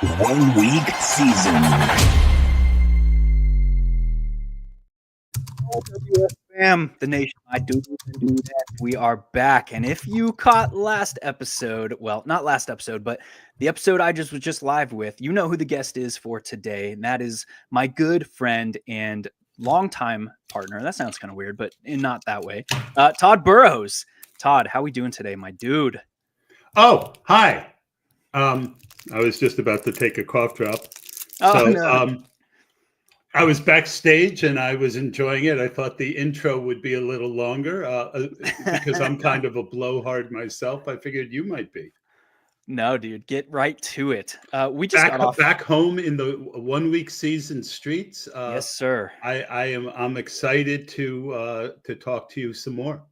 1 week season. Bam, the nation, I do that. We are back. And if you caught last episode, well, not last episode, but the episode I was just live with, you know who the guest is for today. And that is my good friend and longtime partner. That sounds kind of weird, but in not that way. Tod Burros. Tod, how we doing today, my dude? Oh, hi. I was just about to take a cough drop. Oh, no. I was backstage and I was enjoying it. I thought the intro would be a little longer because I'm kind of a blowhard myself. I figured you might be. No, dude, get right to it. We just got off back home in the 1 week season streets. Yes, sir. I'm excited to talk to you some more.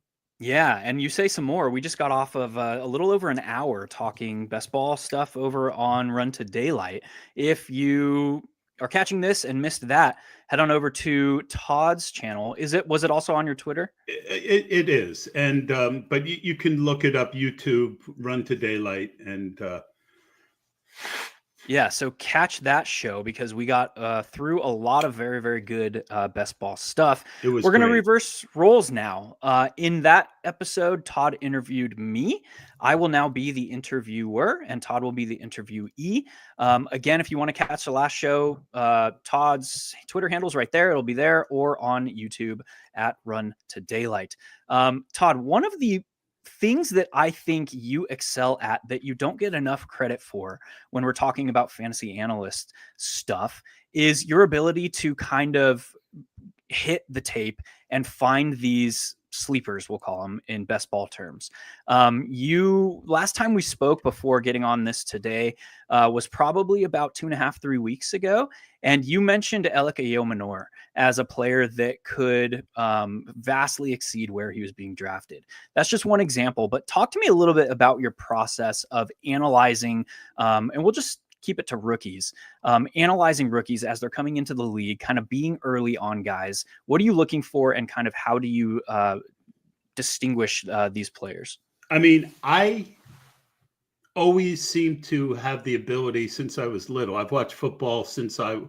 Yeah, and you say some more. We just got off of a little over an hour talking best ball stuff over on Run to Daylight. If you are catching this and missed that, head on over to Todd's channel. Was it also on your Twitter? It is, and but you can look it up, YouTube, Run to Daylight, and yeah, so catch that show because we got through a lot of very, very good best ball stuff. We're going to reverse roles now. In that episode, Tod interviewed me. I will now be the interviewer, and Tod will be the interviewee. Again, if you want to catch the last show, Todd's Twitter handle is right there. It'll be there or on YouTube at Run to Daylight. Tod, one of the things that I think you excel at that you don't get enough credit for when we're talking about fantasy analyst stuff is your ability to kind of hit the tape and find these sleepers, we'll call them in best ball terms. Last time we spoke before getting on this today was probably about 2.5, 3 weeks ago. And you mentioned Alec Ayomanor as a player that could vastly exceed where he was being drafted. That's just one example, but talk to me a little bit about your process of analyzing, and we'll just keep it to rookies, analyzing rookies as they're coming into the league, kind of being early on guys. What are you looking for and kind of how do you distinguish these players? I mean, I always seem to have the ability since I was little. I've watched football since it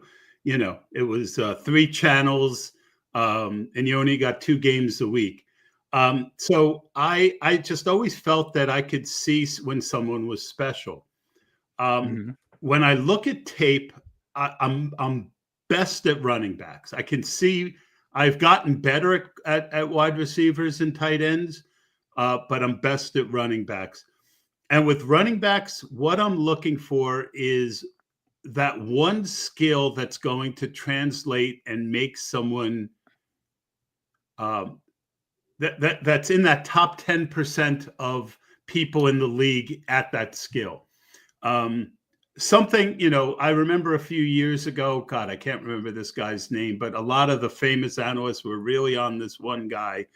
was 3 channels and you only got 2 games a week. So I just always felt that I could see when someone was special. When I look at tape, I'm best at running backs. I can see I've gotten better at wide receivers and tight ends, but I'm best at running backs. And with running backs, what I'm looking for is that one skill that's going to translate and make someone that's in that top 10% of people in the league at that skill. Something, I remember a few years ago, God, I can't remember this guy's name, but a lot of the famous analysts were really on this one guy.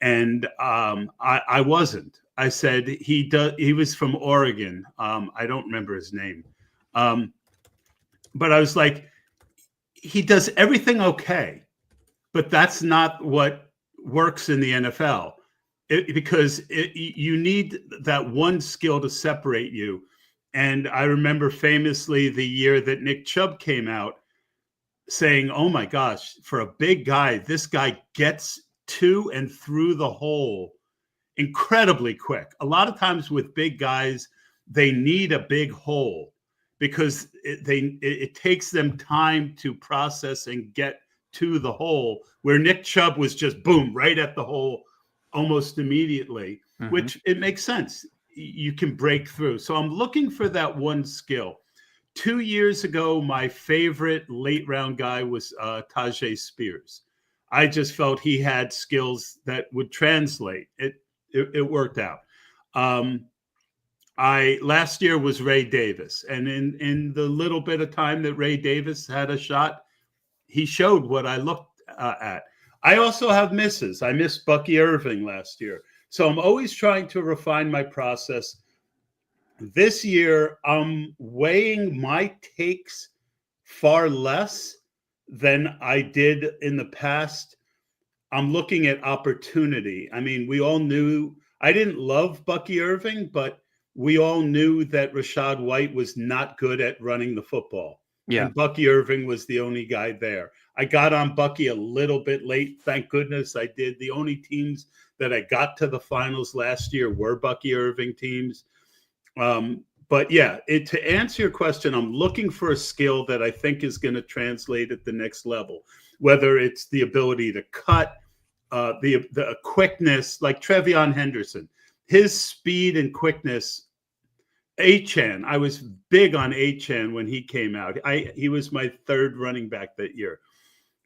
And I wasn't. I said he was from Oregon. I don't remember his name. But I was like, he does everything okay, but that's not what works in the NFL because you need that one skill to separate you. And I remember famously the year that Nick Chubb came out saying, oh my gosh, for a big guy, this guy gets to and through the hole incredibly quick. A lot of times with big guys, they need a big hole because it takes them time to process and get to the hole, where Nick Chubb was just boom, right at the hole almost immediately, which it makes sense. You can break through. So I'm looking for that one skill. 2 years ago, my favorite late round guy was Tajay Spears. I just felt he had skills that would translate. It worked out. Last year was Ray Davis. And in the little bit of time that Ray Davis had a shot, he showed what I looked at. I also have misses. I missed Bucky Irving last year. So I'm always trying to refine my process. This year, I'm weighing my takes far less than I did in the past. I'm looking at opportunity. I mean, we all knew I didn't love Bucky Irving, but we all knew that Rachaad White was not good at running the football. Yeah. And Bucky Irving was the only guy there. I got on Bucky a little bit late. Thank goodness I did. The only teams that I got to the finals last year were Bucky Irving teams. But yeah, to answer your question, I'm looking for a skill that I think is going to translate at the next level, whether it's the ability to cut, the quickness, like Trevion Henderson, his speed and quickness. Achane, I was big on Achane when he came out. He was my third running back that year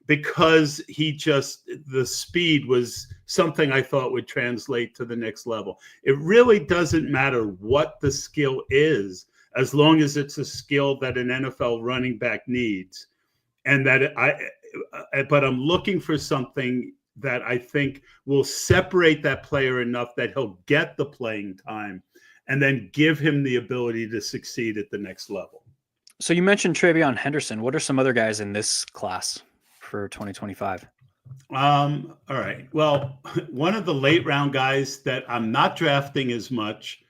because the speed was something I thought would translate to the next level. It really doesn't matter what the skill is, as long as it's a skill that an NFL running back needs. And but I'm looking for something that I think will separate that player enough that he'll get the playing time and then give him the ability to succeed at the next level. So you mentioned Trevion Henderson. What are some other guys in this class for 2025? All right. Well, one of the late round guys that I'm not drafting as much,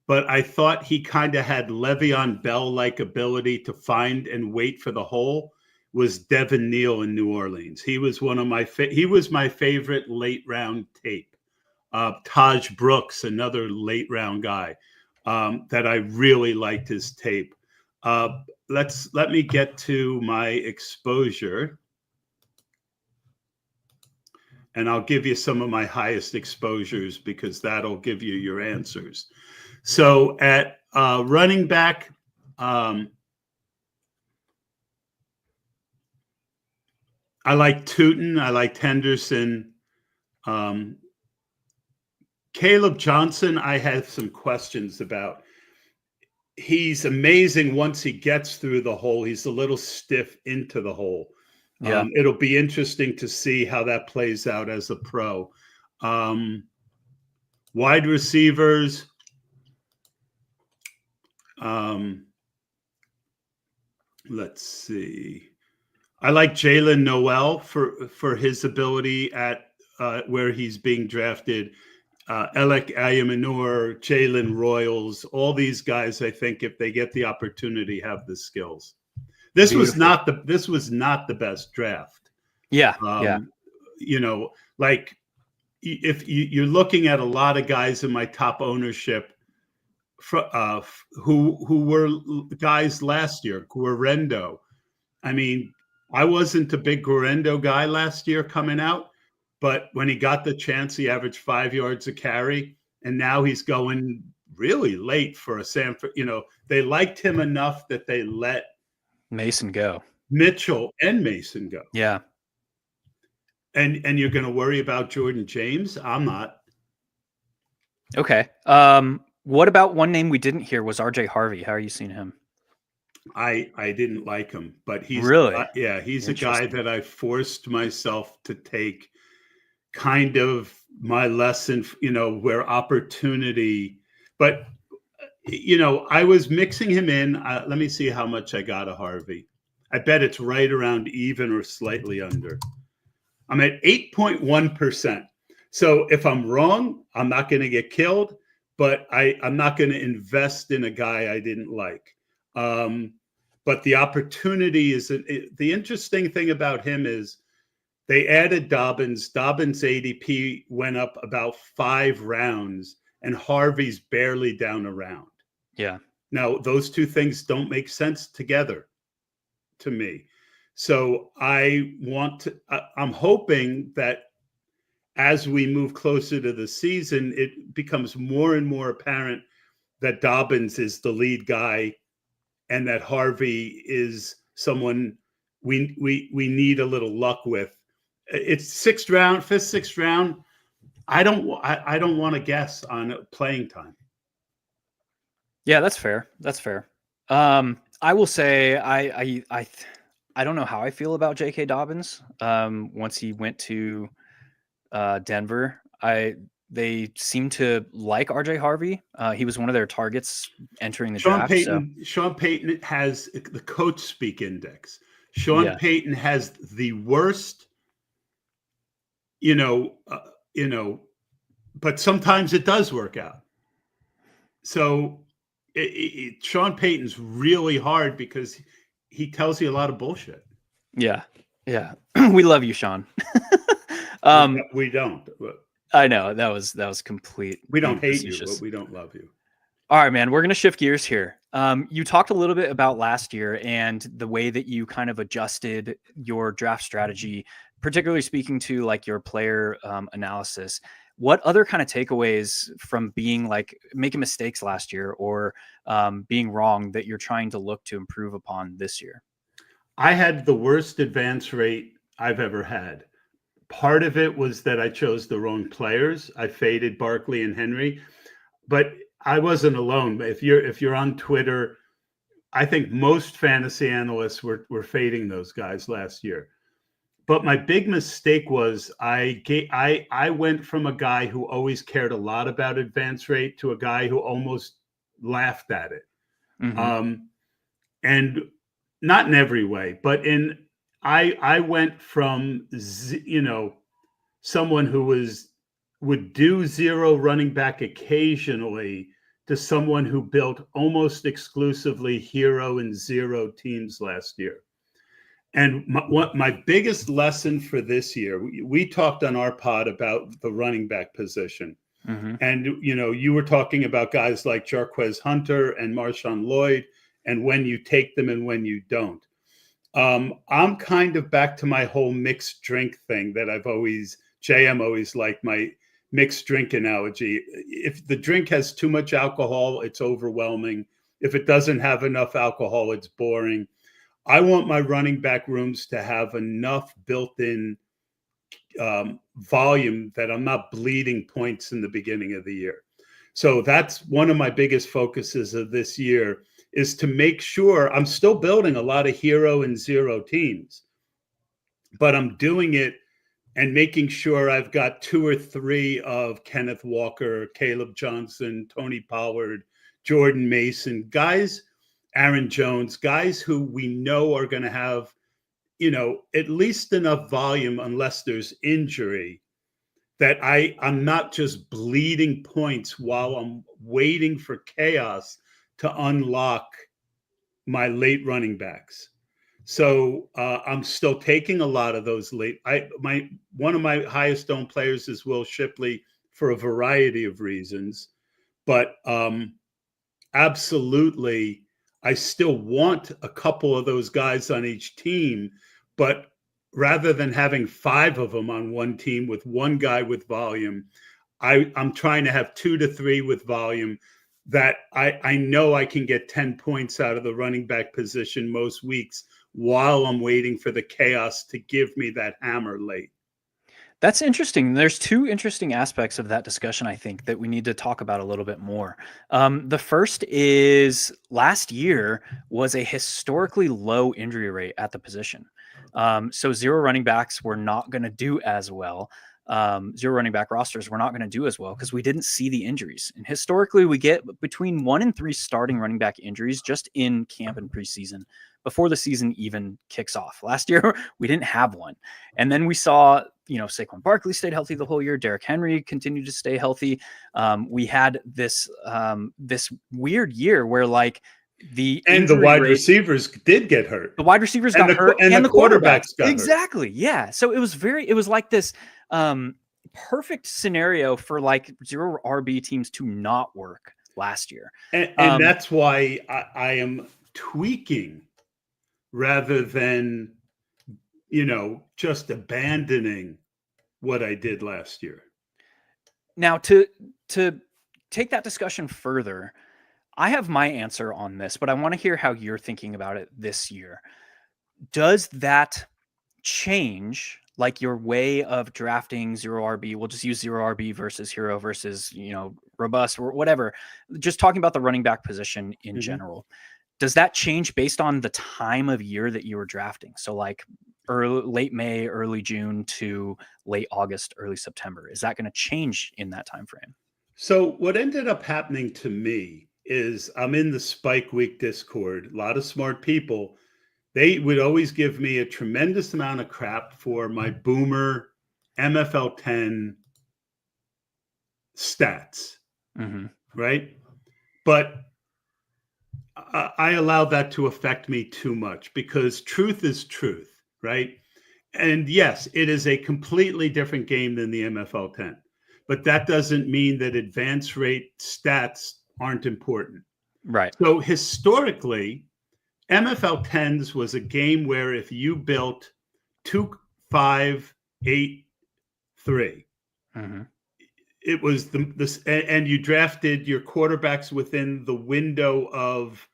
but I thought he kind of had Le'Veon Bell-like ability to find and wait for the hole, was Devin Neal in New Orleans. He was he was my favorite late round tape. Tod Burros, another late round guy that I really liked his tape. Let me get to my exposure, and I'll give you some of my highest exposures because that'll give you your answers. So at running back, I like Tootin, I liked Henderson. Caleb Johnson, I had some questions about. He's amazing once he gets through the hole. He's a little stiff into the hole. Yeah. It'll be interesting to see how that plays out as a pro. Wide receivers. Let's see. I like Jalen Noel for his ability at where he's being drafted. Alec Ayamanur, Jalen Royals, all these guys, I think, if they get the opportunity, have the skills. This was not the best draft. Yeah. You know, like if you're looking at a lot of guys in my top ownership who were guys last year, Guarendo. I mean, I wasn't a big Guarendo guy last year coming out. But when he got the chance, he averaged 5 yards a carry, and now he's going really late for a Sanford. You know, they liked him enough that they let Mason go. Mitchell and Mason go. Yeah. And you're going to worry about Jordan James? I'm not. Okay. What about one name we didn't hear was RJ Harvey? How are you seeing him? I didn't like him, but he's really, he's a guy that I forced myself to take. Kind of my lesson, you know, where opportunity, but, you know, I was mixing him in. Let me see how much I got a Harvey. I bet it's right around even or slightly under. I'm at 8.1%. So if I'm wrong, I'm not going to get killed, but I'm not going to invest in a guy I didn't like. But the opportunity is the interesting thing about him is, they added Dobbins. Dobbins' ADP went up about 5 rounds, and Harvey's barely down a round. Yeah. Now, those two things don't make sense together to me. So I'm hoping that as we move closer to the season, it becomes more and more apparent that Dobbins is the lead guy and that Harvey is someone we need a little luck with. It's 6th round, 5th, 6th round. I don't want to guess on playing time. Yeah, that's fair. That's fair. I will say I don't know how I feel about J.K. Dobbins. Once he went to Denver, they seem to like RJ Harvey. He was one of their targets entering the draft. Sean Payton has the coach speak index. Sean Payton has the worst. But sometimes it does work out. So Sean Payton's really hard because he tells you a lot of bullshit. Yeah. We love you, Sean. We don't. I know that was complete. We don't hate you, but we don't love you. All right, man, we're going to shift gears here. You talked a little bit about last year and the way that you kind of adjusted your draft strategy, particularly speaking to like your player analysis. What other kind of takeaways from being like making mistakes last year or being wrong that you're trying to look to improve upon this year? I had the worst advance rate I've ever had. Part of it was that I chose the wrong players. I faded Barkley and Henry, but I wasn't alone. If you're on Twitter, I think most fantasy analysts were fading those guys last year. But my big mistake was I went from a guy who always cared a lot about advance rate to a guy who almost laughed at it. Mm-hmm. And not in every way, but I went from someone who would do zero running back occasionally to someone who built almost exclusively hero and zero teams last year. And my biggest lesson for this year, we talked on our pod about the running back position. Mm-hmm. And, you were talking about guys like Jarquez Hunter and Marshawn Lloyd and when you take them and when you don't. I'm kind of back to my whole mixed drink thing that JM always liked my mixed drink analogy. If the drink has too much alcohol, it's overwhelming. If it doesn't have enough alcohol, it's boring. I want my running back rooms to have enough built-in volume that I'm not bleeding points in the beginning of the year. So that's one of my biggest focuses of this year is to make sure I'm still building a lot of hero and zero teams, but I'm doing it and making sure I've got 2 or 3 of Kenneth Walker, Caleb Johnson, Tony Pollard, Jordan Mason, guys, Aaron Jones, guys who we know are going to have, at least enough volume unless there's injury that I'm not just bleeding points while I'm waiting for chaos to unlock my late running backs. So I'm still taking a lot of those late. One of my highest owned players is Will Shipley for a variety of reasons, but absolutely, I still want a couple of those guys on each team, but rather than having 5 of them on one team with one guy with volume, I'm trying to have 2 to 3 with volume that I know I can get 10 points out of the running back position most weeks while I'm waiting for the chaos to give me that hammer late. That's interesting. There's 2 interesting aspects of that discussion, I think, that we need to talk about a little bit more. The first is last year was a historically low injury rate at the position. So zero running backs were not going to do as well. Zero running back rosters were not going to do as well because we didn't see the injuries. And historically, we get between 1 and 3 starting running back injuries just in camp and preseason before the season even kicks off. Last year, we didn't have one. And then we saw, Saquon Barkley stayed healthy the whole year. Derrick Henry continued to stay healthy. We had this weird year where the wide receivers did get hurt. The wide receivers got hurt and the quarterbacks got hurt. Exactly. Yeah. So it was like this perfect scenario for zero RB teams to not work last year. And that's why I am tweaking rather than, just abandoning what I did last year. Now, to take that discussion further, I have my answer on this, but I want to hear how you're thinking about it this year. Does that change your way of drafting zero RB? We'll just use zero RB versus hero versus, robust or whatever. Just talking about the running back position in general. Does that change based on the time of year that you were drafting? So late May, early June to late August, early September. Is that going to change in that time frame? So what ended up happening to me is I'm in the Spike Week Discord. A lot of smart people. They would always give me a tremendous amount of crap for my boomer MFL 10 stats, right? But I allow that to affect me too much because truth is truth, right? And yes, it is a completely different game than the MFL 10, but that doesn't mean that advance rate stats aren't important. Right. So historically, MFL 10s was a game where if you built 2, 5, 8, 3, it was this, and you drafted your quarterbacks within the window of,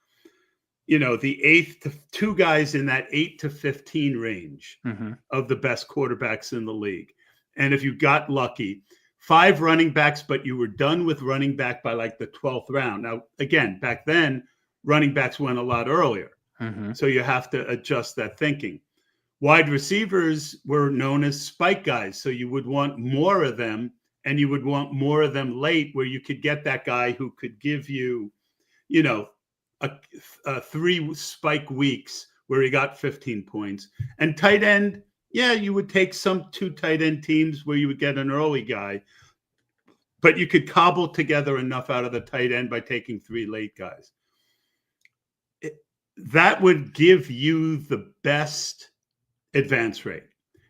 the 8th to 2 guys in that 8 to 15 range of the best quarterbacks in the league. And if you got lucky, 5 running backs, but you were done with running back by like the 12th round. Now, again, back then, running backs went a lot earlier. So you have to adjust that thinking. Wide receivers were known as spike guys. So you would want more of them, and you would want more of them late where you could get that guy who could give you, a 3 spike weeks where he got 15 points. And tight end, yeah, you would take some 2 tight end teams where you would get an early guy, but you could cobble together enough out of the tight end by taking 3 late guys. That would give you the best advance rate.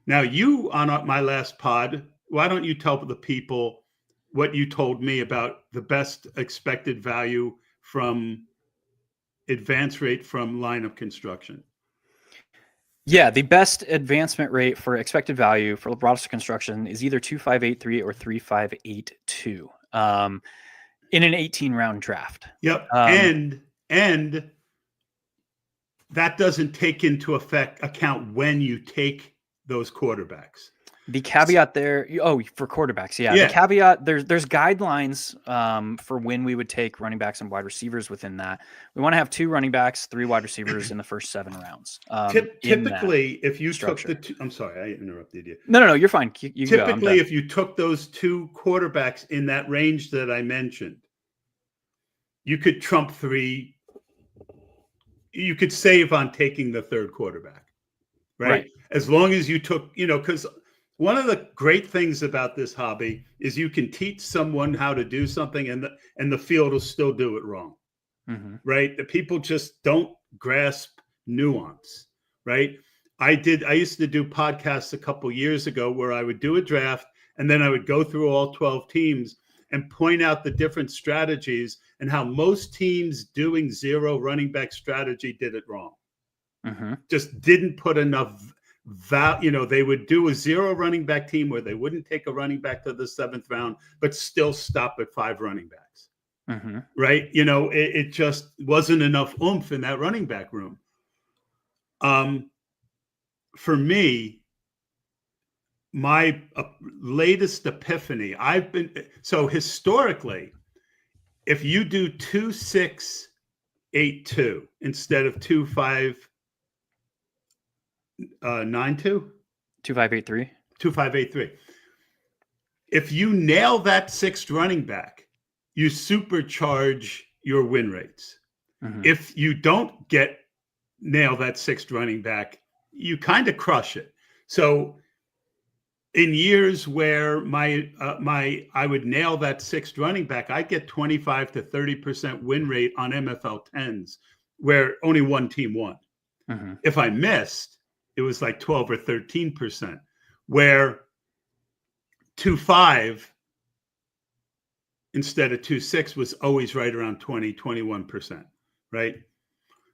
Now, you on my last pod, why don't you tell the people what you told me about the best expected value from advance rate from line of construction? Yeah, the best advancement rate for expected value for roster construction is either 2.583 or 3.582 in an 18-round draft. Yep, and that doesn't take into account when you take those quarterbacks. The caveat there, for quarterbacks, yeah. The caveat, there's guidelines for when we would take running backs and wide receivers within that. We want to have 2 running backs, 3 wide receivers in the first 7 rounds. Typically, if you took the 2, I'm sorry, I interrupted you. No, you're fine. You typically, if you took those 2 quarterbacks in that range that I mentioned, you could trump 3. You could save on taking the 3rd quarterback, right? As long as you took, because one of the great things about this hobby is you can teach someone how to do something and the field will still do it wrong, right? The people just don't grasp nuance, right? I used to do podcasts a couple years ago where I would do a draft and then I would go through all 12 teams and point out the different strategies and how most teams doing 0 running back strategy did it wrong. Just didn't put enough value. They would do a 0 running back team where they wouldn't take a running back to the 7th round, but still stop at 5 running backs. Right? It just wasn't enough oomph in that running back room. For me, my latest epiphany, historically, if you do 2.682 instead of 2.592, 2.583, 2.583, if you nail that 6th running back, you supercharge your win rates. If you don't nail that 6th running back, you kind of crush it. So in years where I would nail that 6th running back, I'd get 25 to 30% win rate on MFL 10s where only one team won. If I missed, it was like 12 or 13%, where 2.5 instead of 2.6 was always right around 20, 21%, right?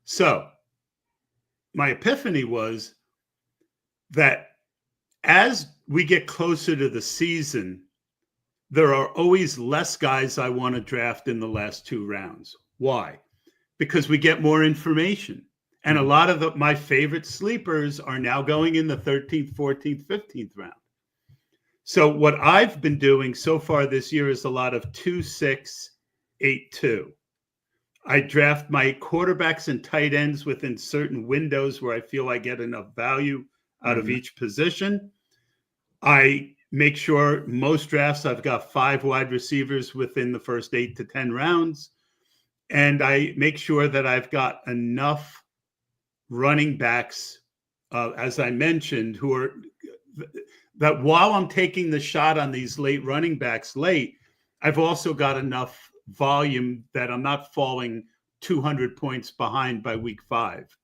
So my epiphany was that as we get closer to the season, there are always less guys I want to draft in the last 2 rounds. Why? Because we get more information. And a lot of my favorite sleepers are now going in the 13th, 14th, 15th round. So what I've been doing so far this year is a lot of 2.682. I draft my quarterbacks and tight ends within certain windows where I feel I get enough value out of each position. I make sure most drafts I've got 5 wide receivers within the first 8 to 10 rounds. And I make sure that I've got enough running backs, as I mentioned, that while I'm taking the shot on these late running backs late, I've also got enough volume that I'm not falling 200 points behind by week 5,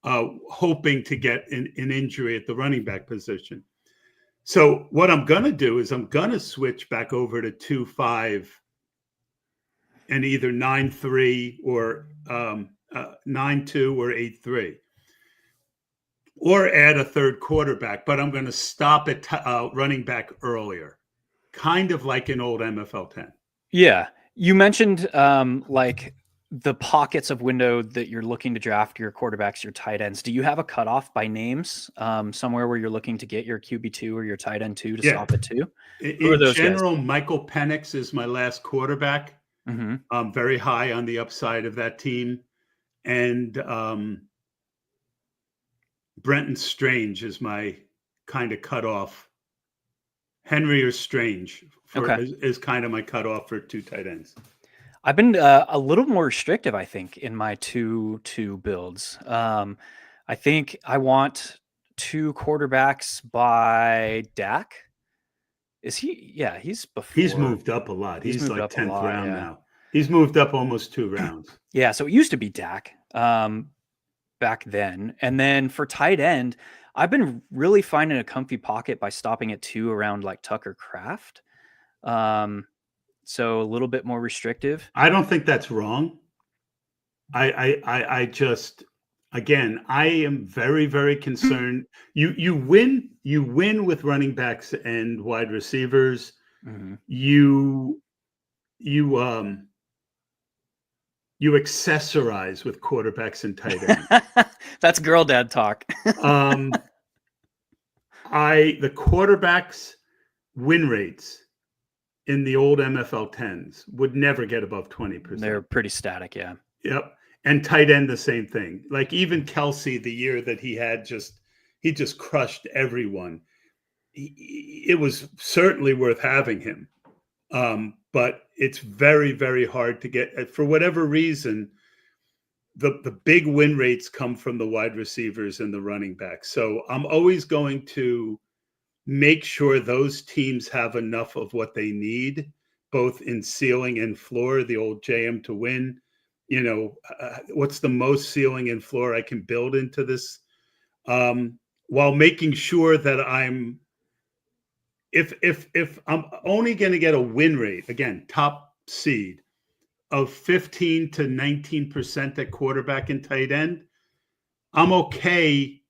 hoping to get an injury at the running back position. So what I'm going to do is I'm going to switch back over to 2-5 and either 9-3 or 9-2 or 8-3. Or add a third quarterback, but I'm going to stop at running back earlier, kind of like an old MFL 10. Yeah. You mentioned like the pockets of window that you're looking to draft your quarterbacks, your tight ends. Do you have a cutoff by names somewhere where you're looking to get your QB2 or your tight end 2 to stop at 2? In general, guys? Michael Penix is my last quarterback. I'm very high on the upside of that team. And Brenton Strange is my kind of cutoff. Henry or Strange is kind of my cutoff for 2 tight ends. I've been a little more restrictive, I think, in my 2-2 builds. I think I want 2 quarterbacks by Dak. Is he? Yeah, he's before. He's moved up a lot. He's like 10th round now. He's moved up almost 2 rounds. Yeah, so it used to be Dak. Back then. And then for tight end, I've been really finding a comfy pocket by stopping at 2 around like Tucker Kraft. So a little bit more restrictive. I don't think that's wrong. I just, again, I am very, very concerned. You win with running backs and wide receivers. You accessorize with quarterbacks and tight ends. That's girl dad talk. The quarterbacks win rates in the old MFL 10s would never get above 20%. They're pretty static, yeah. Yep. And tight end, the same thing. Like even Kelsey, the year that he just crushed everyone. It was certainly worth having him. But it's very, very hard to get, for whatever reason, the big win rates come from the wide receivers and the running backs. So I'm always going to make sure those teams have enough of what they need, both in ceiling and floor, the old JM to win. What's the most ceiling and floor I can build into this, while making sure that I'm, if I'm only going to get a win rate, again, top seed of 15 to 19% at quarterback and tight end, I'm okay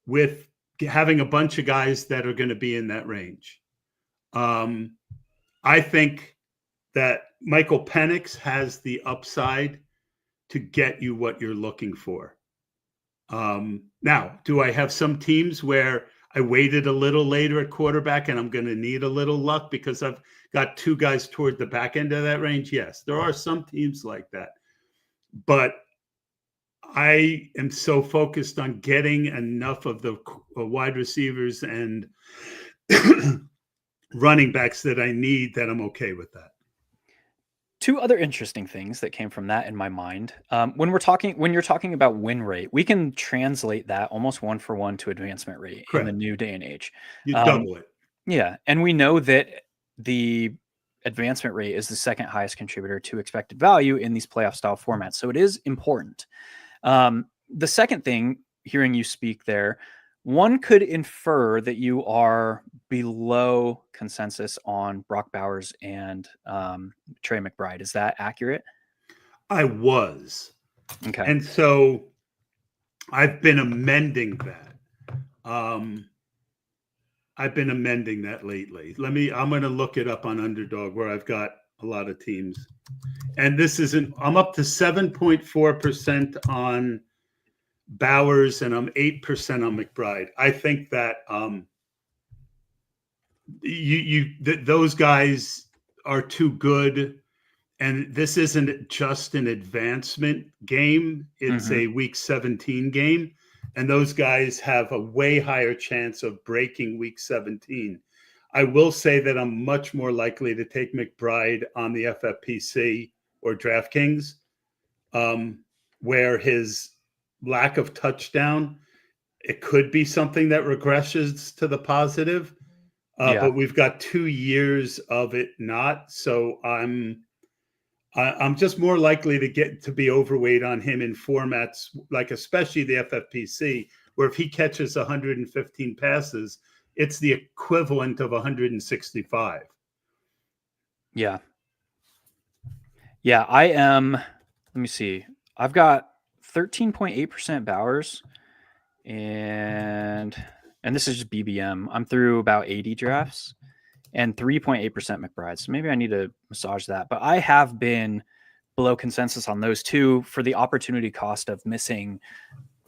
with having a bunch of guys that are going to be in that range. I think that Michael Penix has the upside to get you what you're looking for. Now, do I have some teams where I waited a little later at quarterback and I'm going to need a little luck because I've got 2 guys toward the back end of that range? Yes, there are some teams like that. But I am so focused on getting enough of the wide receivers and running backs that I need that I'm okay with that. 2 other interesting things that came from that in my mind. When you're talking about win rate, we can translate that almost 1-for-1 to advancement rate. Correct. In the new day and age. You double it. Yeah. And we know that the advancement rate is the second highest contributor to expected value in these playoff style formats. So it is important. The second thing, hearing you speak there, one could infer that you are below consensus on Brock Bowers and Trey McBride. Is that accurate? I was. Okay. And so I've been amending that. I've been amending that lately. I'm going to look it up on Underdog where I've got a lot of teams. And I'm up to 7.4% on Bowers and I'm 8% on McBride. I think that those guys are too good, and this isn't just an advancement game. It's a week 17 game, and those guys have a way higher chance of breaking week 17. I will say that I'm much more likely to take McBride on the FFPC or DraftKings, where his lack of touchdown, it could be something that regresses to the positive. But we've got 2 years of it not. So I'm I'm just more likely to get to be overweight on him in formats like especially the FFPC, where if he catches 115 passes, it's the equivalent of 165. Yeah. Yeah, I am. Let me see. I've got 13.8% Bowers, and this is just BBM. I'm through about 80 drafts and 3.8% McBride. So maybe I need to massage that. But I have been below consensus on those two for the opportunity cost of missing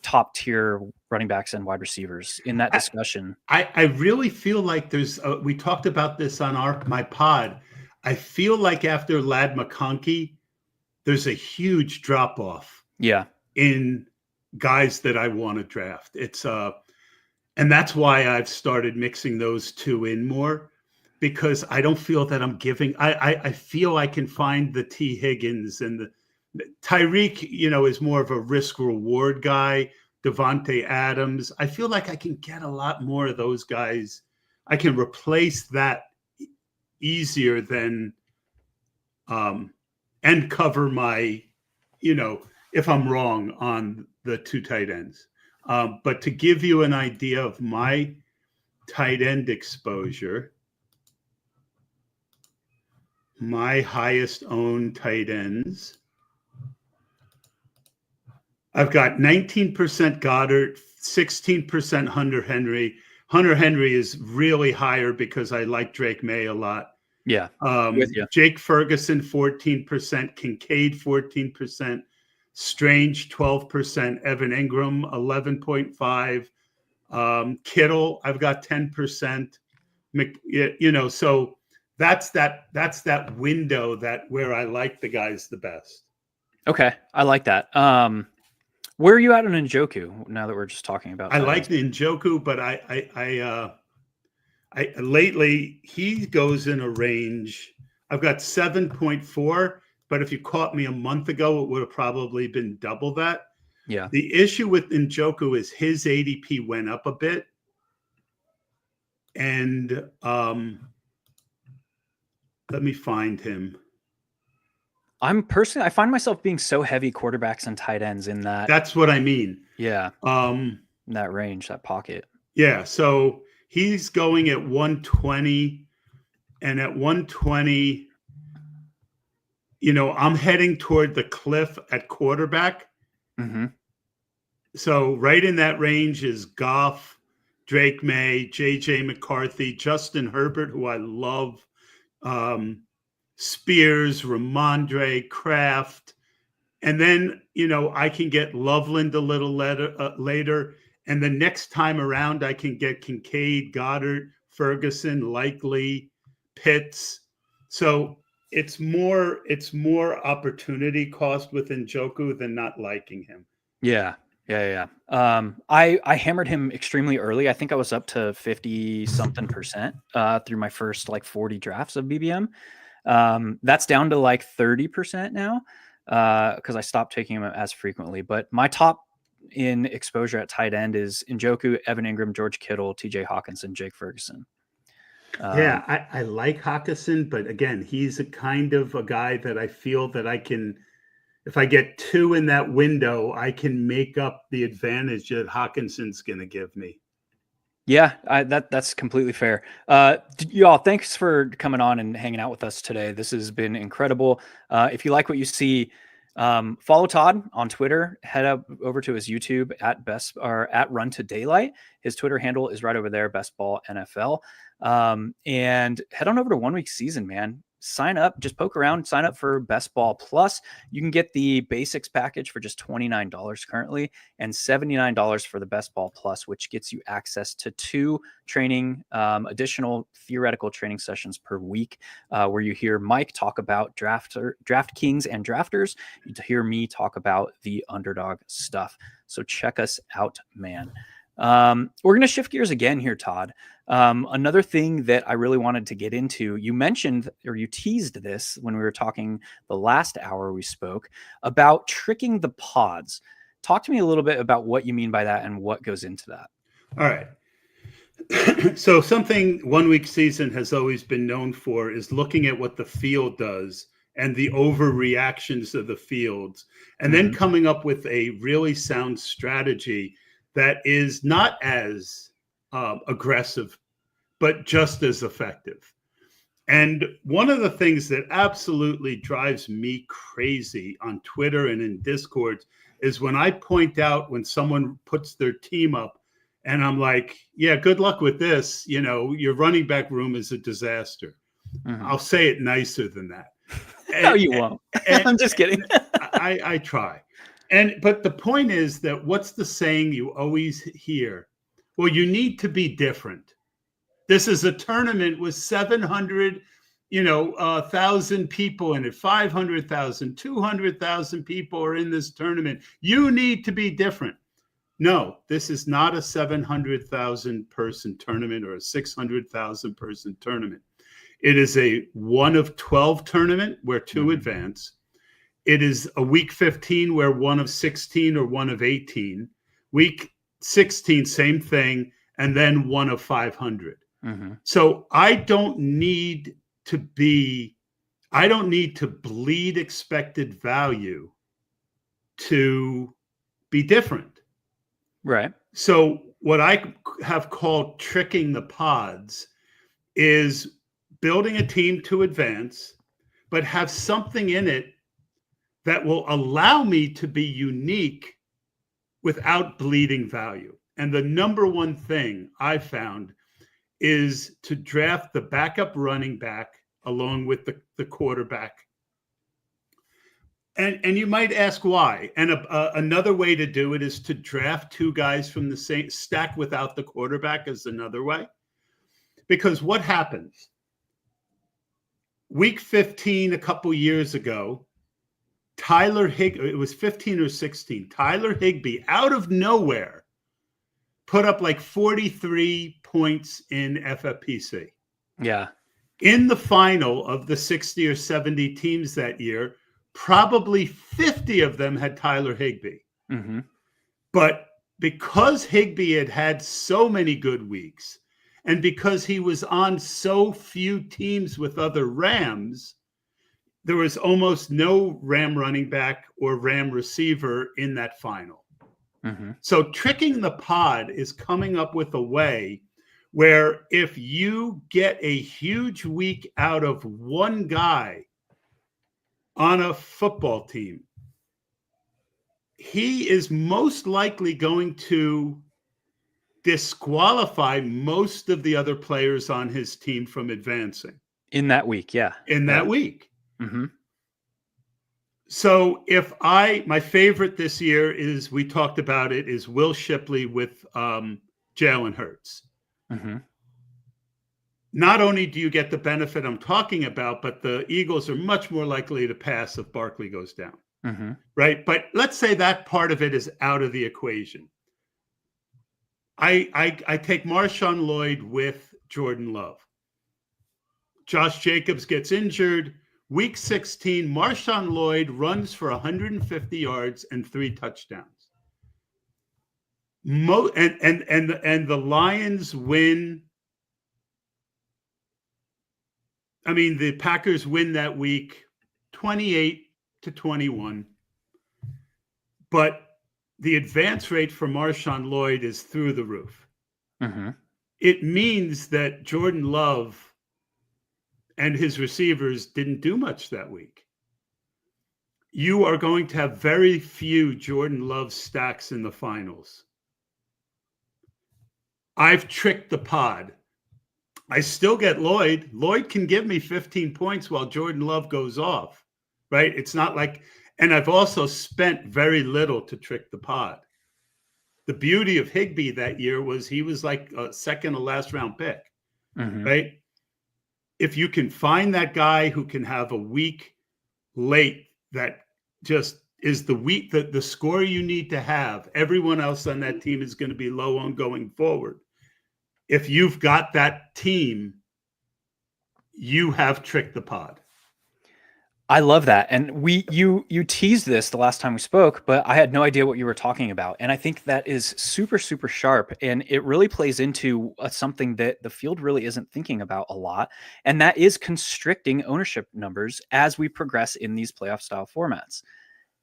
top tier running backs and wide receivers in that discussion. I really feel like there's we talked about this on my pod. I feel like after Ladd McConkey, there's a huge drop off. Yeah. In guys that I want to draft. It's and that's why I've started mixing those two in more, because I don't feel that I'm giving. I feel I can find the T. Higgins and the Tyreek, is more of a risk reward guy. Devontae Adams. I feel like I can get a lot more of those guys. I can replace that easier than and cover my, if I'm wrong on the two tight ends. But to give you an idea of my tight end exposure, my highest owned tight ends, I've got 19% Goddard, 16% Hunter Henry. Hunter Henry is really higher because I like Drake May a lot. Yeah. Jake Ferguson, 14%, Kincaid, 14%, Strange, 12%, Evan Ingram, 11.5%, Kittle, I've got 10%. So that's that window where I like the guys the best. Okay, I like that. Where are you at on Njoku now that we're just talking about? I like the Njoku, but I lately he goes in a range. I've got 7.4, but if you caught me a month ago, it would have probably been double that. Yeah. The issue with Njoku is his ADP went up a bit. And let me find him. I find myself being so heavy quarterbacks and tight ends in that. That's what I mean. Yeah. In that range, that pocket. Yeah. So he's going at 120, and at 120, I'm heading toward the cliff at quarterback. Mm-hmm. So right in that range is Goff, Drake May, JJ McCarthy, Justin Herbert, who I love, Spears, Ramondre, Kraft. And then, I can get Loveland a little later. And the next time around, I can get Kincaid, Goddard, Ferguson, Likely, Pitts. So it's more opportunity cost with Njoku than not liking him. Yeah. I hammered him extremely early. I think I was up to 50 something percent through my first 40 drafts of BBM. That's down to 30% now because I stopped taking him as frequently. But my top in exposure at tight end is Njoku, Evan Ingram, George Kittle, TJ Hawkinson, Jake Ferguson. I like Hawkinson, but again, he's a kind of a guy that I feel that I can, if I get two in that window, I can make up the advantage that Hawkinson's going to give me. Yeah, that's completely fair. Y'all, thanks for coming on and hanging out with us today. This has been incredible. If you like what you see, follow Todd on Twitter. Head up over to his YouTube at Run to Daylight. His Twitter handle is right over there, Best Ball NFL. And head on over to 1 Week Season, man. Sign up, just poke around, sign up for Best Ball Plus. You can get the basics package for just $29 currently and $79 for the Best Ball Plus, which gets you access to 2 additional theoretical training sessions per week, where you hear Mike talk about DraftKings and drafters. You hear me talk about the underdog stuff. So check us out, man. We're going to shift gears again here, Todd. Another thing that I really wanted to get into, you mentioned, or you teased this when we were talking the last hour we spoke about tricking the pods. Talk to me a little bit about what you mean by that and what goes into that. All right. So something 1 Week Season has always been known for is looking at what the field does and the overreactions of the fields, and then coming up with a really sound strategy that is not as aggressive, but just as effective. And one of the things that absolutely drives me crazy on Twitter and in Discord is when I point out when someone puts their team up and I'm like, yeah, good luck with this. You know, your running back room is a disaster. I'll say it nicer than that. No, you won't. I'm just kidding. I try. But the point is that what's the saying you always hear? Well, you need to be different. This is a tournament with 700, 1,000 people in it, 500,000, 200,000 people are in this tournament. You need to be different. No, this is not a 700,000 person tournament or a 600,000 person tournament. It is a 1 of 12 tournament where 2 advance. It is a week 15 where 1 of 16 or 1 of 18. Week 16, same thing, and then 1 of 500. So I don't need to bleed expected value to be different. Right. So what I have called tricking the pods is building a team to advance, but have something in it that will allow me to be unique without bleeding value. And the number one thing I found is to draft the backup running back along with the quarterback. And you might ask why. And another way to do it is to draft 2 guys from the same stack without the quarterback is another way. Because what happens? Week 15, a couple years ago, it was 15 or 16, Tyler Higbee out of nowhere put up like 43 points in FFPC. Yeah. In the final of the 60 or 70 teams that year, probably 50 of them had Tyler Higbee. But because Higbee had so many good weeks, and because he was on so few teams with other Rams, there was almost no Ram running back or Ram receiver in that final. So tricking the pod is coming up with a way where if you get a huge week out of one guy on a football team, he is most likely going to disqualify most of the other players on his team from advancing. In that week, yeah. That week. So my favorite this year is, we talked about it, is Will Shipley with Jalen Hurts. Not only do you get the benefit I'm talking about, but the Eagles are much more likely to pass if Barkley goes down. Right? But let's say that part of it is out of the equation. I take Marshawn Lloyd with Jordan Love. Josh Jacobs gets injured. Week 16, Marshawn Lloyd runs for 150 yards and 3 touchdowns. And the Lions win. I mean, the Packers win that week 28-21. But the advance rate for Marshawn Lloyd is through the roof. It means that Jordan Love and his receivers didn't do much that week. You are going to have very few Jordan Love stacks in the finals. I've tricked the pod. I still get Lloyd. Lloyd can give me 15 points while Jordan Love goes off, right? It's not like, and I've also spent very little to trick the pod. The beauty of Higbee that year was he was like a second or last round pick, right? If you can find that guy who can have a week late that just is the score you need to have, everyone else on that team is going to be low on going forward. If you've got that team, you have tricked the pod. I love that. And you teased this the last time we spoke, but I had no idea what you were talking about. And I think that is super, super sharp. And it really plays into something that the field really isn't thinking about a lot. And that is constricting ownership numbers as we progress in these playoff style formats.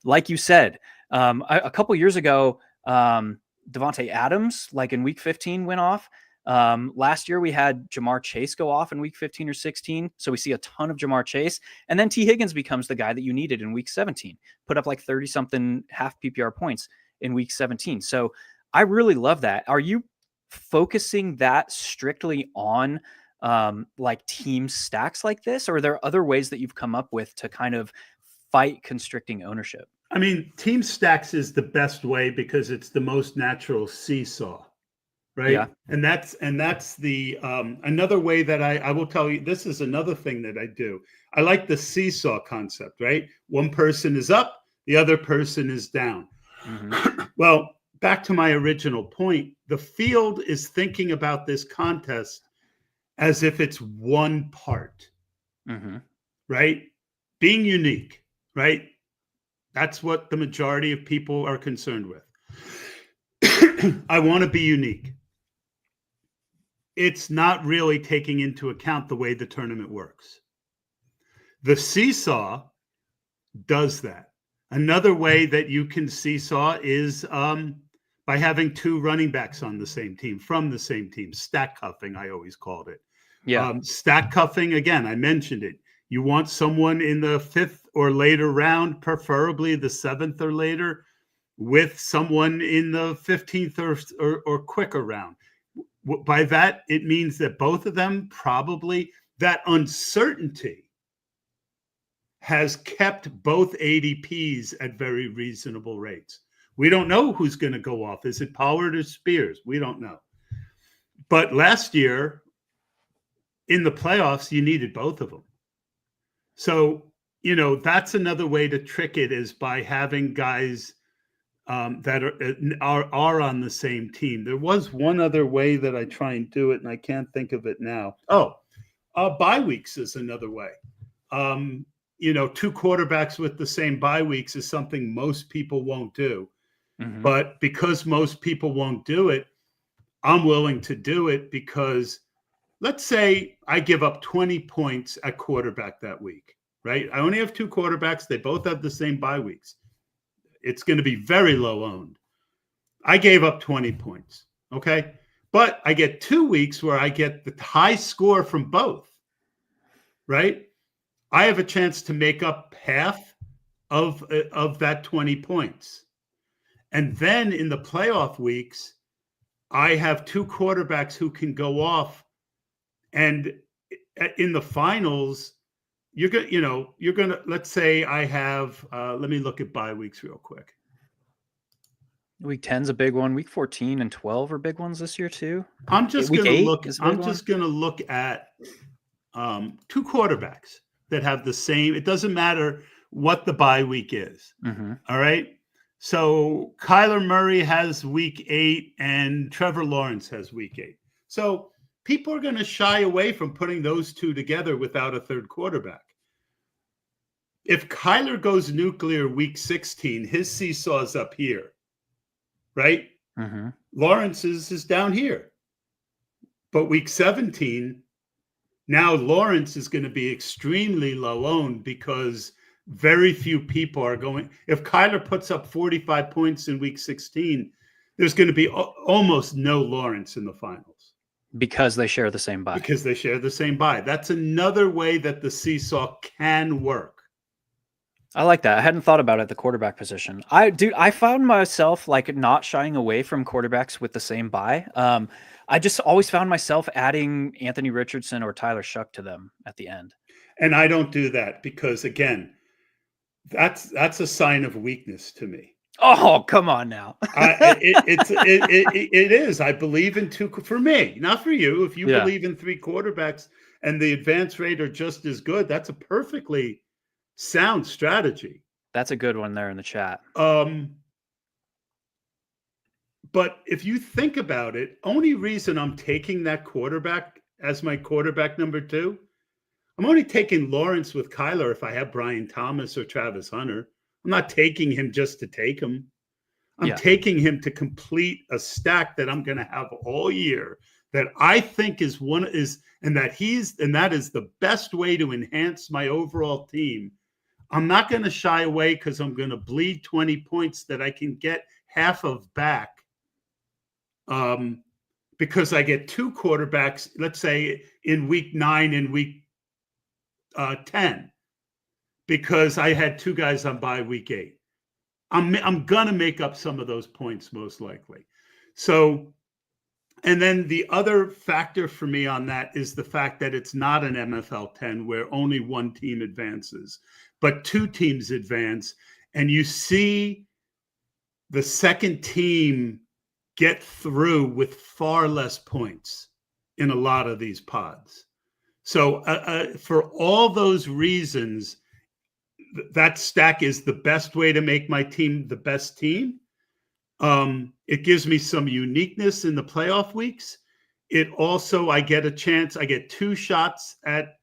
Like you said, a couple years ago, Devontae Adams, like in week 15, went off. Last year we had Jamar Chase go off in week 15 or 16. So we see a ton of Jamar Chase. And then T. Higgins becomes the guy that you needed in week 17, put up like 30 something half PPR points in week 17. So I really love that. Are you focusing that strictly on like team stacks like this? Or are there other ways that you've come up with to kind of fight constricting ownership? I mean, team stacks is the best way because it's the most natural seesaw. Right. Yeah. And that's the another way that I will tell you, this is another thing that I do. I like the seesaw concept, right? One person is up, the other person is down. Mm-hmm. Well, back to my original point, the field is thinking about this contest as if it's one part, right? Being unique, right? That's what the majority of people are concerned with. I want to be unique. It's not really taking into account the way the tournament works. The seesaw does that. Another way that you can seesaw is by having two running backs on the same team, from the same team. Stack cuffing, I always called it. Yeah. Stack cuffing, again, I mentioned it. You want someone in the 5th or later round, preferably the 7th or later, with someone in the 15th or quicker round. By that, it means that both of them probably, that uncertainty has kept both ADPs at very reasonable rates. We don't know who's going to go off. Is it Pollard or Spears? We don't know. But last year, in the playoffs, you needed both of them. So, that's another way to trick it, is by having guys that are on the same team. There was one other way that I try and do it, and I can't think of it now. Bye weeks is another way. Two quarterbacks with the same bye weeks is something most people won't do. Mm-hmm. But because most people won't do it, I'm willing to do it, because let's say I give up 20 points at quarterback that week, right? I only have two quarterbacks. They both have the same bye weeks. It's going to be very low owned. I gave up 20 points. Okay. But I get 2 weeks where I get the high score from both, right? I have a chance to make up half of that 20 points. And then in the playoff weeks, I have two quarterbacks who can go off. And in the finals, you're gonna, let's say I have, let me look at bye weeks real quick. Week 10 is a big one. Week 14 and 12 are big ones this year too. I'm just gonna look at two quarterbacks that have the same. It doesn't matter what the bye week is. Mm-hmm. All right. So Kyler Murray has week 8 and Trevor Lawrence has week 8. So people are going to shy away from putting those two together without a third quarterback. If Kyler goes nuclear week 16, his seesaw is up here, right? Mm-hmm. Lawrence's is down here. But week 17, now Lawrence is going to be extremely low owned, because very few people are going. If Kyler puts up 45 points in week 16, there's going to be almost no Lawrence in the finals. Because they share the same bye. That's another way that the seesaw can work. I like that. I hadn't thought about it at the quarterback position. I found myself like not shying away from quarterbacks with the same bye. I just always found myself adding Anthony Richardson or Tyler Shuck to them at the end. And I don't do that because, again, that's a sign of weakness to me. Oh, come on now. It is. I believe in two, for me, not for you. If you believe in three quarterbacks and the advance rate are just as good, that's a perfectly sound strategy. That's a good one there in the chat. But if you think about it, only reason I'm taking that quarterback as my quarterback number 2, I'm only taking Lawrence with Kyler if I have Brian Thomas or Travis Hunter. I'm not taking him just to take him. I'm taking him to complete a stack that I'm going to have all year that I think that is the best way to enhance my overall team. I'm not going to shy away because I'm going to bleed 20 points that I can get half of back. Because I get 2 quarterbacks, let's say in week 9 and week 10, because I had 2 guys on bye week 8. I'm gonna make up some of those points most likely. So, and then the other factor for me on that is the fact that it's not an MFL 10 where only one team advances, but 2 teams advance, and you see the second team get through with far less points in a lot of these pods. So for all those reasons, that stack is the best way to make my team the best team. It gives me some uniqueness in the playoff weeks. It also, I get 2 shots at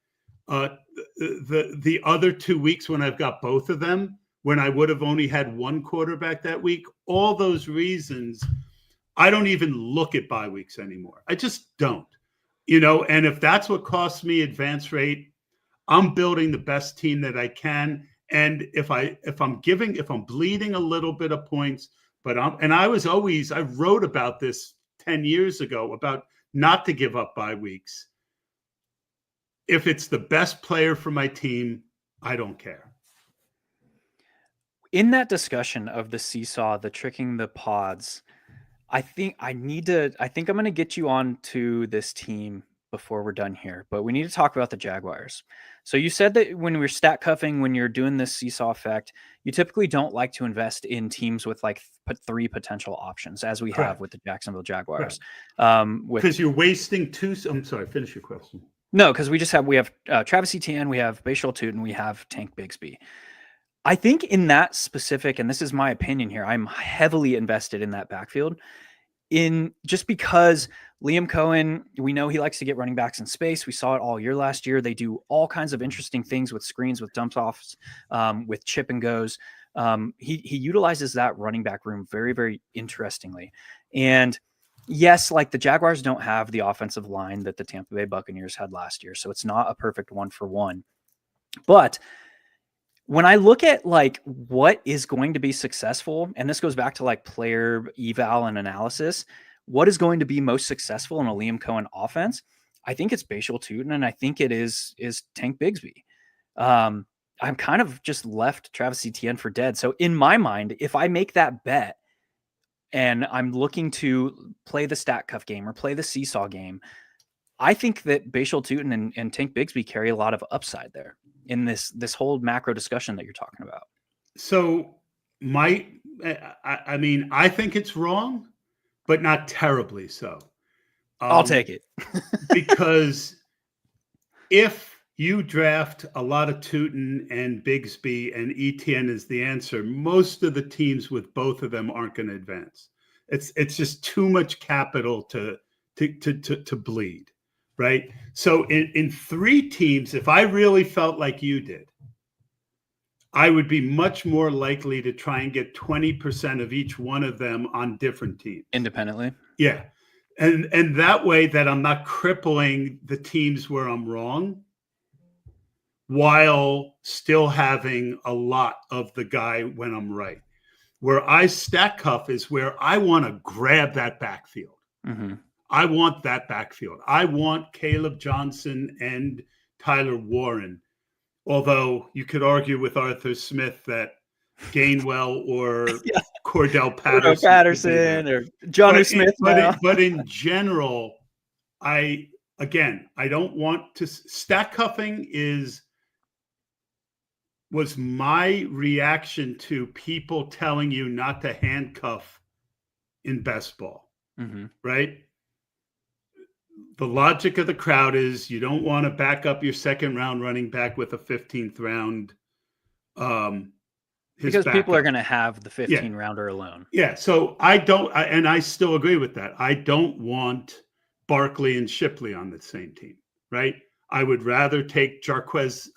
the other 2 weeks when I've got both of them, when I would have only had one quarterback that week. All those reasons, I don't even look at bye weeks anymore. I just don't, and if that's what costs me advance rate, I'm building the best team that I can. And if I'm bleeding a little bit of points, I wrote about this 10 years ago about not to give up bye weeks. If it's the best player for my team, I don't care. In that discussion of the seesaw, the tricking the pods, I think I'm going to get you on to this team before we're done here, but we need to talk about the Jaguars. So you said that when we're stat cuffing, when you're doing this seesaw effect, you typically don't like to invest in teams with like 3 potential options, as we have with the Jacksonville Jaguars. Because you're wasting 2. I'm sorry, finish your question. No, because we have Travis Etienne, we have Bashal Tootin, we have Tank Bigsby. I think in that specific, and this is my opinion here, I'm heavily invested in that backfield. Just because Liam Cohen, we know he likes to get running backs in space. We saw it all year last year. They do all kinds of interesting things with screens, with dump offs, with chip and goes. He utilizes that running back room very, very interestingly. And yes, like the Jaguars don't have the offensive line that the Tampa Bay Buccaneers had last year, so it's not a perfect 1-for-1. But when I look at like what is going to be successful, and this goes back to like player eval and analysis, what is going to be most successful in a Liam Cohen offense? I think it's Bashal Tootin, and I think it is Tank Bigsby. I'm kind of just left Travis Etienne for dead. So in my mind, if I make that bet and I'm looking to play the stat cuff game or play the seesaw game, I think that Bashal Tootin and Tank Bigsby carry a lot of upside there in this whole macro discussion that you're talking about. So I think it's wrong, but not terribly so. I'll take it. Because if you draft a lot of Tootin and Bigsby and Etienne is the answer, most of the teams with both of them aren't going to advance. It's just too much capital to bleed. Right. So in 3 teams, if I really felt like you did, I would be much more likely to try and get 20% of each one of them on different teams. Independently. Yeah. And that way that I'm not crippling the teams where I'm wrong while still having a lot of the guy when I'm right. Where I stack cuff is where I want to grab that backfield. Mm-hmm. I want that backfield. I want Caleb Johnson and Tyler Warren. Although you could argue with Arthur Smith that Gainwell or Cordell Patterson or Jonnu Smith. But in general, I don't want to stack cuffing was my reaction to people telling you not to handcuff in best ball. Mm-hmm. Right? The logic of the crowd is you don't want to back up your 2nd round running back with a 15th round. Because people are going to have the 15 rounder alone. Yeah. So I still agree with that. I don't want Barkley and Shipley on the same team, right? I would rather take Jarquez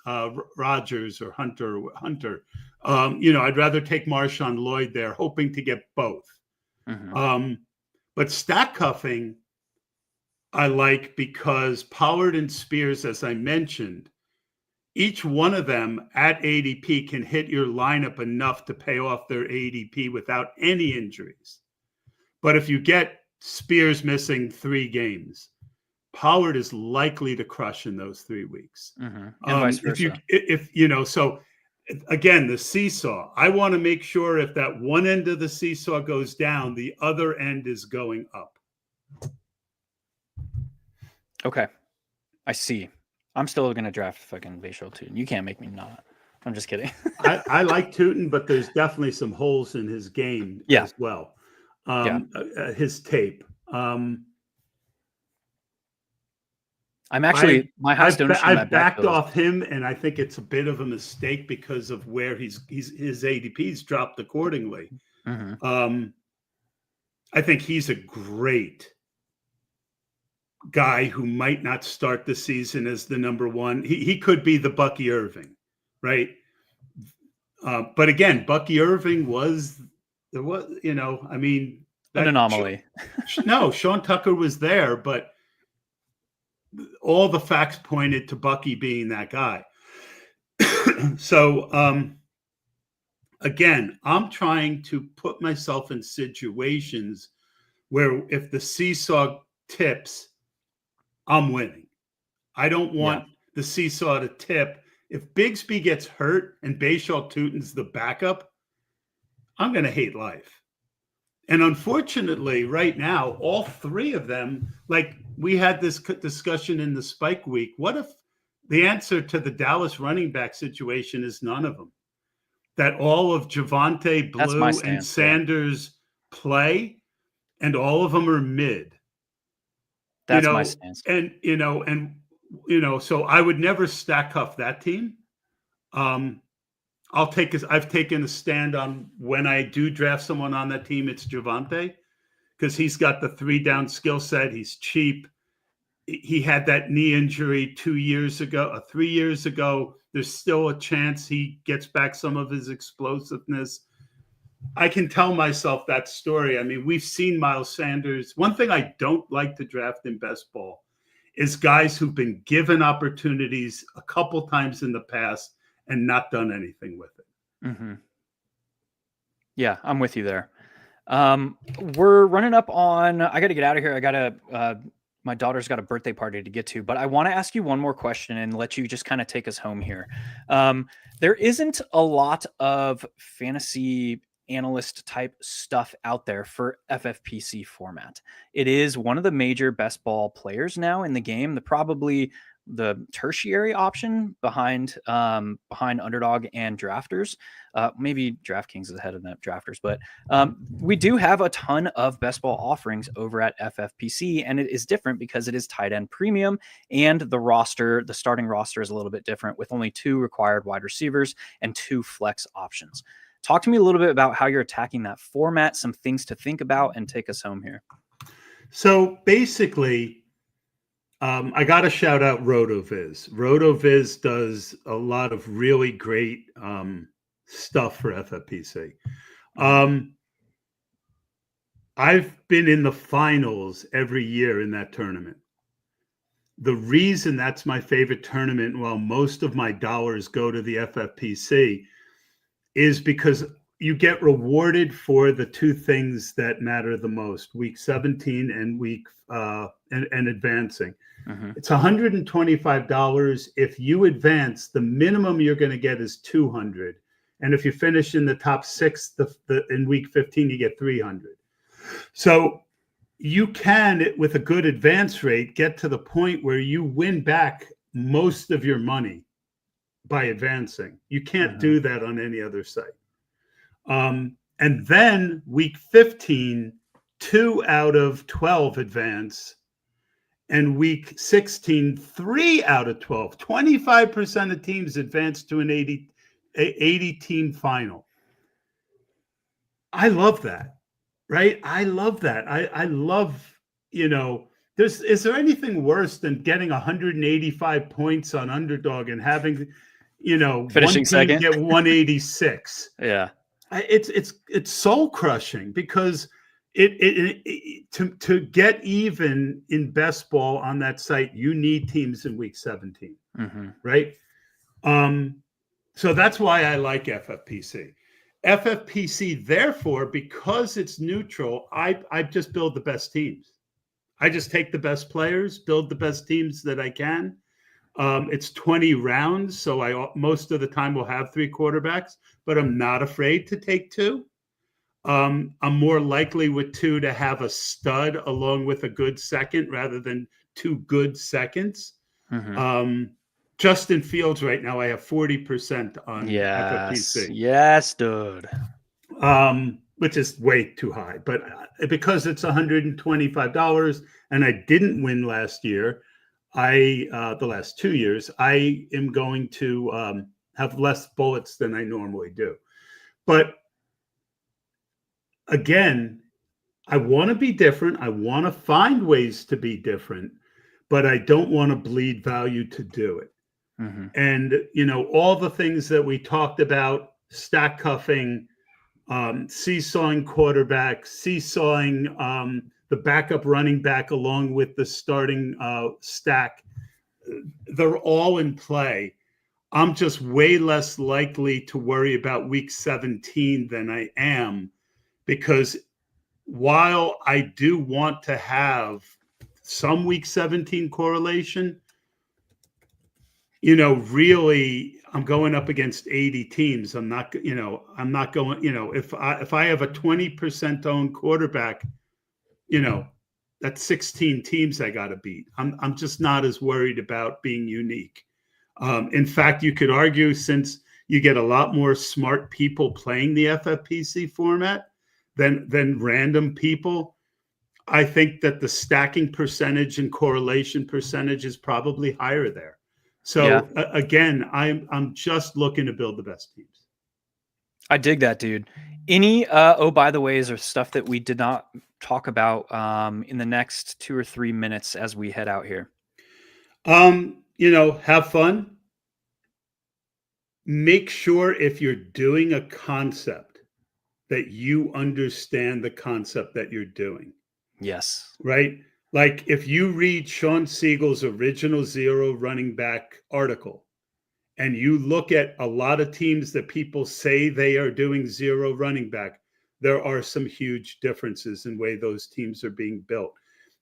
Rogers or Hunter. I'd rather take Marshawn Lloyd there, hoping to get both. But stack cuffing, I like because Pollard and Spears, as I mentioned, each one of them at ADP can hit your lineup enough to pay off their ADP without any injuries. But if you get Spears missing 3 games, Pollard is likely to crush in those 3 weeks. And vice versa. So again, the seesaw, I want to make sure if that one end of the seesaw goes down, the other end is going up. Okay. I see. I'm still going to draft fucking Vaishal Tootin. You can't make me not. I'm just kidding. I like Tootin, but there's definitely some holes in his game as well. His tape. I'm actually I've backed off him, and I think it's a bit of a mistake because of where his ADP's dropped accordingly. I think he's a great guy who might not start the season as the number one. He could be the Bucky Irving, right? But again, Bucky Irving was an anomaly. Sean Tucker was there, but all the facts pointed to Bucky being that guy. So, again, I'm trying to put myself in situations where if the seesaw tips, I'm winning. I don't want the seesaw to tip. If Bigsby gets hurt and Vaishal Tootin's the backup, I'm going to hate life. And unfortunately, right now, all 3 of them, like we had this discussion in the Spike Week. What if the answer to the Dallas running back situation is none of them? That all of Javonte, Blue, and Sanders play, and all of them are mid. That's my stance. And so I would never stack cuff that team. I've taken a stand on when I do draft someone on that team, it's Javonte, because he's got the 3-down skill set. He's cheap. He had that knee injury 3 years ago. There's still a chance he gets back some of his explosiveness. I can tell myself that story. I mean, we've seen Miles Sanders. One thing I don't like to draft in best ball is guys who've been given opportunities a couple times in the past and not done anything with it. Yeah, I'm with you there. We're running up on, I got to get out of here. My daughter's got a birthday party to get to, but I want to ask you one more question and let you just kind of take us home here. There isn't a lot of fantasy analyst type stuff out there for FFPC format. It is one of the major best ball players now in the game, probably the tertiary option behind Underdog and Drafters. Maybe DraftKings is ahead of that Drafters, but we do have a ton of best ball offerings over at FFPC, and it is different because it is tight end premium, and the starting roster is a little bit different with only 2 required wide receivers and 2 flex options. Talk to me a little bit about how you're attacking that format, some things to think about, and take us home here. So basically, I got to shout out RotoViz. RotoViz does a lot of really great stuff for FFPC. I've been in the finals every year in that tournament. The reason that's my favorite tournament, while most of my dollars go to the FFPC, is because you get rewarded for the 2 things that matter the most: week 17 and and advancing. It's $125. If you advance, the minimum you're going to get is $200, and if you finish in the top 6 in week 15, you get $300. So you can, with a good advance rate, get to the point where you win back most of your money by advancing. You can't do that on any other site. And then week 15, 2 out of 12 advance, and week 16, 3 out of 12. 25% of teams advance to an 80 team final. I love that, right? I love that. I love, is there anything worse than getting 185 points on underdog and having, finishing second, get 186? Yeah. It's soul crushing because to get even in best ball on that site, you need teams in week 17, right? So that's why I like FFPC. FFPC, therefore, because it's neutral, I just build the best teams. I just take the best players, build the best teams that I can. It's 20 rounds, so I most of the time will have 3 quarterbacks, but I'm not afraid to take 2. I'm more likely with 2 to have a stud along with a good second rather than 2 good seconds. Justin Fields right now, I have 40% on FFPC. Yes, dude. Which is way too high, but because it's $125 and I didn't win last year, the last 2 years, I am going to have less bullets than I normally do. But again, I want to be different. I want to find ways to be different, but I don't want to bleed value to do it. And, all the things that we talked about, stack cuffing, seesawing quarterback, seesawing the backup running back along with the starting stack, they're all in play. I'm just way less likely to worry about week 17 than I am, because while I do want to have some week 17 correlation, really I'm going up against 80 teams. I'm not going, if I have a 20% owned quarterback, that's 16 teams I got to beat. I'm just not as worried about being unique. In fact, you could argue, since you get a lot more smart people playing the FFPC format than random people, I think that the stacking percentage and correlation percentage is probably higher there. So again, I'm just looking to build the best teams. I dig that, dude. Any by the ways or stuff that we did not talk about in the next 2 or 3 minutes as we head out here? Have fun. Make sure if you're doing a concept that you understand the concept that you're doing. Yes. Right? Like if you read Sean Siegel's original Zero running back article and you look at a lot of teams that people say they are doing zero running back, there are some huge differences in the way those teams are being built.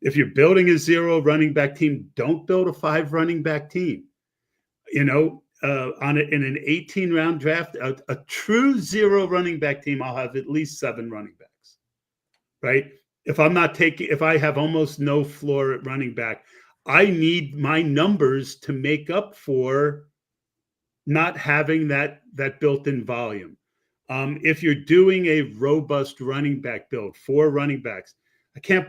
If you're building a 0 running back team, don't build a 5 running back team. In an 18-round draft, a true 0 running back team, I'll have at least 7 running backs, right? If I have almost no floor at running back, I need my numbers to make up for not having that built-in volume. If you're doing a robust running back build, 4 running backs, I can't,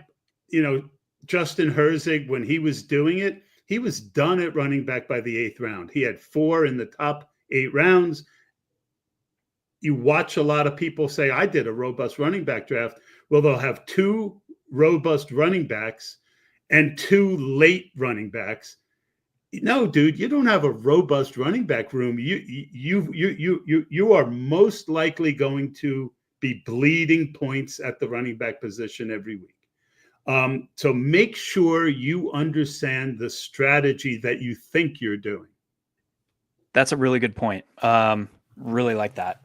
Justin Herzig, when he was doing it, he was done at running back by the 8th round. He had 4 in the top 8 rounds. You watch a lot of people say, I did a robust running back draft. Well, they'll have 2 robust running backs and 2 late running backs. No, dude, you don't have a robust running back room. You are most likely going to be bleeding points at the running back position every week. So make sure you understand the strategy that you think you're doing. That's a really good point. Really like that.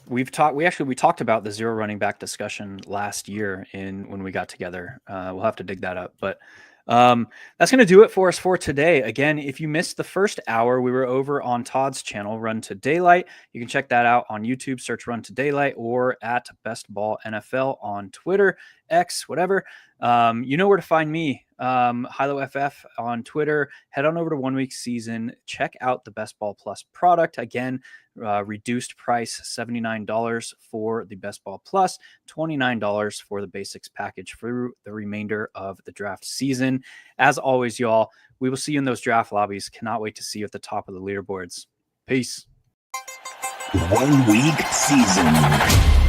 We talked about the 0 running back discussion last year when we got together. We'll have to dig that up, but that's going to do it for us for today. Again, if you missed the first hour, we were over on Todd's channel, Run to Daylight. You can check that out on YouTube, search Run to Daylight, or at Best Ball NFL on Twitter, X, whatever. You know where to find me. Hilow FF on Twitter. Head on over to 1 Week Season. Check out the Best Ball Plus product. Again, reduced price, $79 for the Best Ball Plus, $29 for the Basics package for the remainder of the draft season. As always, y'all, we will see you in those draft lobbies. Cannot wait to see you at the top of the leaderboards. Peace. 1 Week Season.